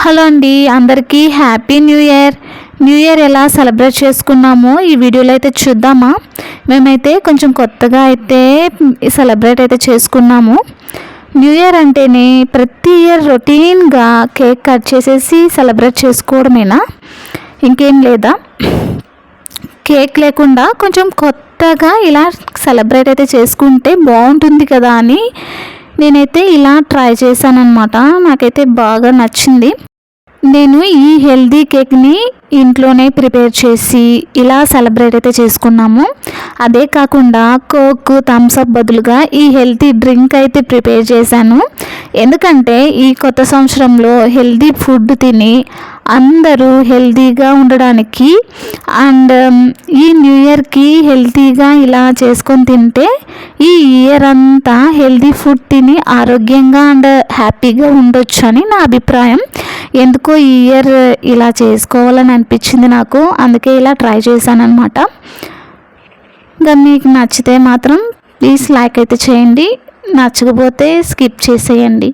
Hello అండి, అందరికీ happy new year. New year ఎలా సెలబ్రేట్ చేసుకున్నామో ఈ వీడియోలో అయితే చూద్దామా. మేమైతే కొంచెం కొత్తగా అయితే సెలబ్రేట్ అయితే చేసుకున్నాము. న్యూ ఇయర్ అంటేనే ప్రతి ఇయర్ రొటీన్గా కేక్ కట్ చేసేసి సెలబ్రేట్ చేసుకోవడమేనా, ఇంకేం లేదా? కేక్ లేకుండా కొంచెం కొత్తగా ఇలా సెలబ్రేట్ అయితే చేసుకుంటే బాగుంటుంది కదా అని నేనైతే ఇలా ట్రై చేశాను అనమాట. నాకైతే బాగా నచ్చింది. నేను ఈ హెల్దీ కేక్ని ఇంట్లోనే ప్రిపేర్ చేసి ఇలా సెలబ్రేట్ అయితే చేసుకున్నాము. అదే కాకుండా కోక్, థమ్స్అప్ బదులుగా ఈ హెల్తీ డ్రింక్ అయితే ప్రిపేర్ చేశాను. ఎందుకంటే ఈ కొత్త సంవత్సరంలో హెల్దీ ఫుడ్ తిని అందరూ హెల్తీగా ఉండడానికి అండ్ ఈ న్యూ ఇయర్కి హెల్తీగా ఇలా చేసుకొని తింటే ఈ ఇయర్ అంతా హెల్తీ ఫుడ్ తిని ఆరోగ్యంగా అండ్ హ్యాపీగా ఉండొచ్చు అని నా అభిప్రాయం. ఎందుకో ఈ ఇయర్ ఇలా చేసుకోవాలని అనిపించింది నాకు, అందుకే ఇలా ట్రై చేశాను అనమాట. ఇంకా మీకు నచ్చితే మాత్రం ప్లీజ్ లైక్ అయితే చేయండి, నచ్చకపోతే స్కిప్ చేసేయండి.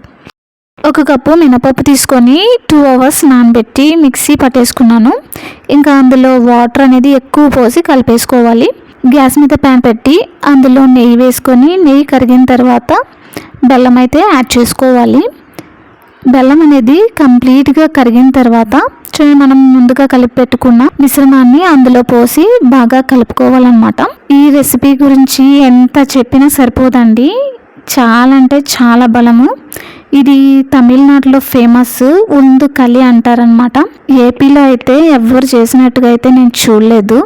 ఒక కప్పు మినపప్పు తీసుకొని 2 hours నానబెట్టి మిక్సీ పట్టేసుకున్నాను. ఇంకా అందులో వాటర్ అనేది ఎక్కువ పోసి కలిపేసుకోవాలి. గ్యాస్ మీద ప్యాన్ పెట్టి అందులో నెయ్యి వేసుకొని నెయ్యి కరిగిన తర్వాత బెల్లం అయితే యాడ్ చేసుకోవాలి. బెల్లం అనేది కంప్లీట్గా కరిగిన తర్వాత మనం ముందుగా కలిపి పెట్టుకున్న మిశ్రమాన్ని అందులో పోసి బాగా కలుపుకోవాలన్నమాట. ఈ రెసిపీ గురించి ఎంత చెప్పినా సరిపోదండి, చాలా అంటే చాలా బలము. ఇది తమిళనాడులో ఫేమస్ ఉందు కలి అంటారనమాట. ఏపీలో అయితే ఎవరు చేసినట్టుగా అయితే నేను చూడలేదు.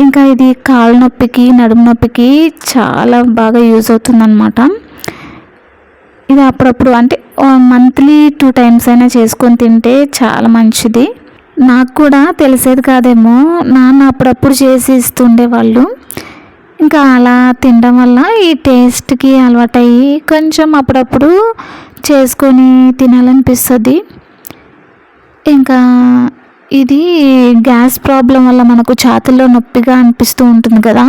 ఇంకా ఇది కాళ్ళ నొప్పికి, నడుము నొప్పికి చాలా బాగా యూజ్ అవుతుందన్నమాట. ఇది అప్పుడప్పుడు అంటే మంత్లీ 2 times అయినా చేసుకొని తింటే చాలా మంచిది. నాకు కూడా తెలిసేది కాదేమో, నాన్న అప్పుడప్పుడు చేసి ఇస్తుండేవాళ్ళు. ఇంకా అలా తినడం వల్ల ఈ టేస్ట్కి అలవాటయ్యి కొంచెం అప్పుడప్పుడు చేసుకొని తినాలనిపిస్తుంది. ఇంకా ఇది గ్యాస్ ప్రాబ్లం వల్ల మనకు ఛాతీలో నొప్పిగా అనిపిస్తూ ఉంటుంది కదా,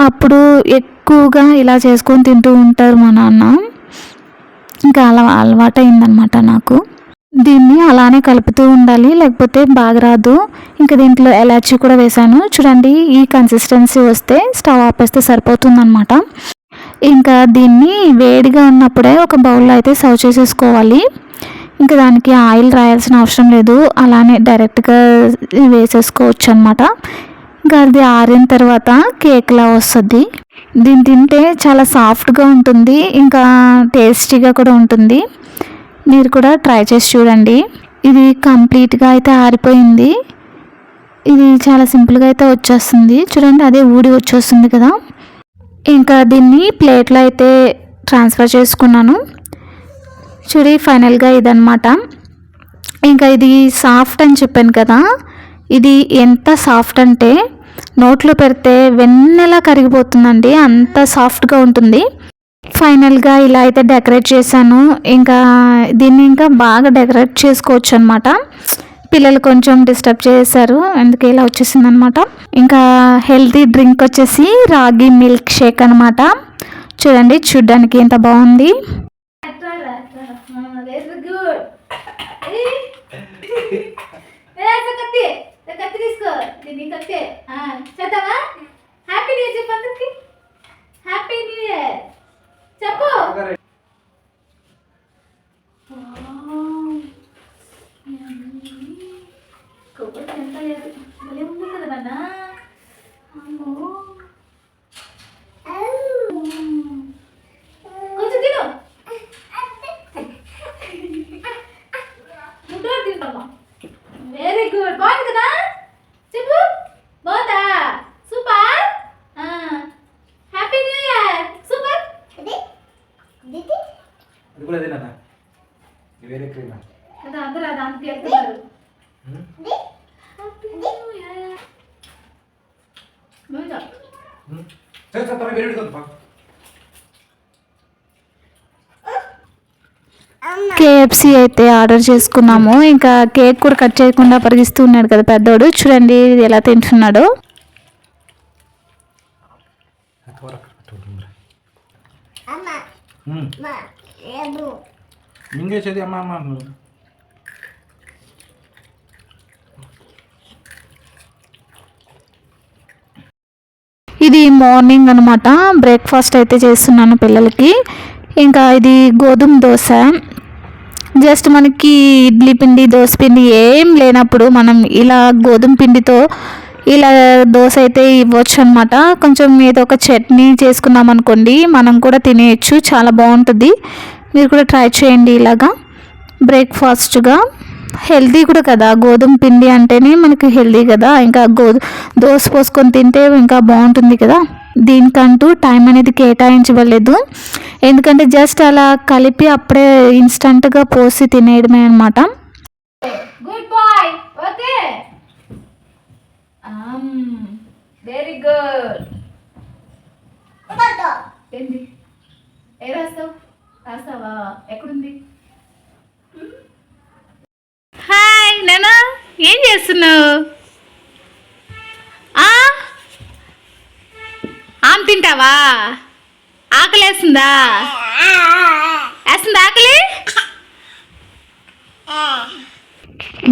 అప్పుడు ఎక్కువగా ఇలా చేసుకొని తింటూ ఉంటారు మా నాన్న. ఇంకా అలా అలవాటైందనమాట నాకు. దీన్ని అలానే కలుపుతూ ఉండాలి, లేకపోతే బాగా రాదు. ఇంకా దీంట్లో ఎలాచీ కూడా వేసాను. చూడండి, ఈ కన్సిస్టెన్సీ వస్తే స్టవ్ ఆపేస్తే సరిపోతుందన్నమాట. ఇంకా దీన్ని వేడిగా ఉన్నప్పుడే ఒక బౌల్లో అయితే సర్వ్ చేసేసుకోవాలి. ఇంకా దానికి ఆయిల్ రాయాల్సిన అవసరం లేదు, అలానే డైరెక్ట్గా వేసేసుకోవచ్చు అనమాట. ఇంకా అది ఆరిన తర్వాత కేక్లా వస్తుంది. దీన్ని తింటే చాలా సాఫ్ట్గా ఉంటుంది, ఇంకా టేస్టీగా కూడా ఉంటుంది. మీరు కూడా ట్రై చేసి చూడండి. ఇది కంప్లీట్గా అయితే ఆరిపోయింది. ఇది చాలా సింపుల్గా అయితే వచ్చేస్తుంది. చూడండి, అదే ఊడి వచ్చేస్తుంది కదా. ఇంకా దీన్ని ప్లేట్లో అయితే ట్రాన్స్ఫర్ చేసుకున్నాను. చూడి, ఫైనల్గా ఇదన్నమాట. ఇంకా ఇది సాఫ్ట్ అని చెప్పాను కదా, ఇది ఎంత సాఫ్ట్ అంటే నోట్లో పెడితే వెన్నెలా కరిగిపోతుందండి, అంత సాఫ్ట్గా ఉంటుంది. ఫైనల్గా ఇలా అయితే డెకరేట్ చేశాను. ఇంకా దీన్ని ఇంకా బాగా డెకరేట్ చేసుకోవచ్చు అనమాట. పిల్లలు కొంచెం డిస్టర్బ్ చేశారు, అందుకే ఇలా వచ్చేసింది అనమాట. ఇంకా హెల్తీ డ్రింక్ వచ్చేసి రాగి మిల్క్ షేక్ అనమాట. చూడండి, చూడ్డానికి ఎంత బాగుంది. చెప్పు. కొబ్బరి ఎంత లేదు, భలే ఉంది కదా నాన్న. అమ్మో, కొంచెం తిను, ముద్ర తింటామా. వెరీ గుడ్, బాగుంది కదా. చెప్పు, బాగుందా? Super. Happy new year. Super. అది కూడా అదేనా, వేరే క్రీమ్ కదా, అందరూ దానికి వెళ్తున్నారు. KFC అయితే ఆర్డర్ చేసుకున్నాము. ఇంకా కేక్ కూడా కట్ చేయకుండా పరిగిస్తూ ఉన్నాడు కదా పెద్దోడు. చూడండి ఎలా తింటున్నాడో. మింగేసేది అమ్మ అమ్మ మార్నింగ్ అనమాట బ్రేక్ఫాస్ట్ అయితే చేస్తున్నాను పిల్లలకి. ఇంకా ఇది గోధుమ దోశ. జస్ట్ మనకి ఇడ్లీ పిండి దోశ పిండి ఏం లేనప్పుడు మనం ఇలా గోధుమ పిండితో ఇలా దోశ అయితే ఇవ్వచ్చు అనమాట. కొంచెం ఏదో ఒక చట్నీ చేసుకున్నాం అనుకోండి, మనం కూడా తినేయచ్చు, చాలా బాగుంటుంది. మీరు కూడా ట్రై చేయండి ఇలాగా బ్రేక్ఫాస్ట్గా. హెల్తీ కూడా కదా, గోధుమ పిండి అంటేనే మనకి హెల్తీ కదా. ఇంకా దోశ పోసుకొని తింటే ఇంకా బాగుంటుంది కదా. దీనికంటూ టైం అనేది కేటాయించబడలేదు, ఎందుకంటే జస్ట్ అలా కలిపి అప్పుడే ఇన్స్టంట్గా పోసి తినేయడమే అనమాట. Good boy. Okay, very good. ఏంది ఏ రాస్తావు? రాస్తావా? ఎక్కడుంది? హాయ్ నానా, ఏం చేస్తున్నావు? ఆమె తింటావా? ఆకలి వేస్తుందా? వేస్తుందా ఆకలి?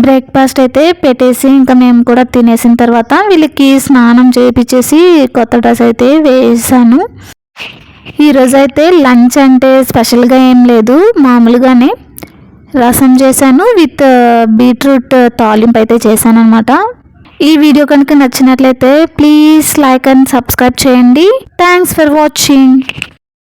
బ్రేక్ఫాస్ట్ అయితే పెట్టేసి ఇంకా మేము కూడా తినేసిన తర్వాత వీళ్ళకి స్నానం చేయించేసి కొత్త డ్రెస్ అయితే వేసాను. ఈరోజు అయితే లంచ్ అంటే స్పెషల్గా ఏం లేదు, మామూలుగానే రసం చేశాను విత్ బీట్రూట్ తాలింపు అయితే చేశాను అనమాట. ఈ వీడియో కనుక నచ్చినట్లయితే ప్లీజ్ లైక్ అండ్ సబ్స్క్రైబ్ చేయండి. Thanks for watching.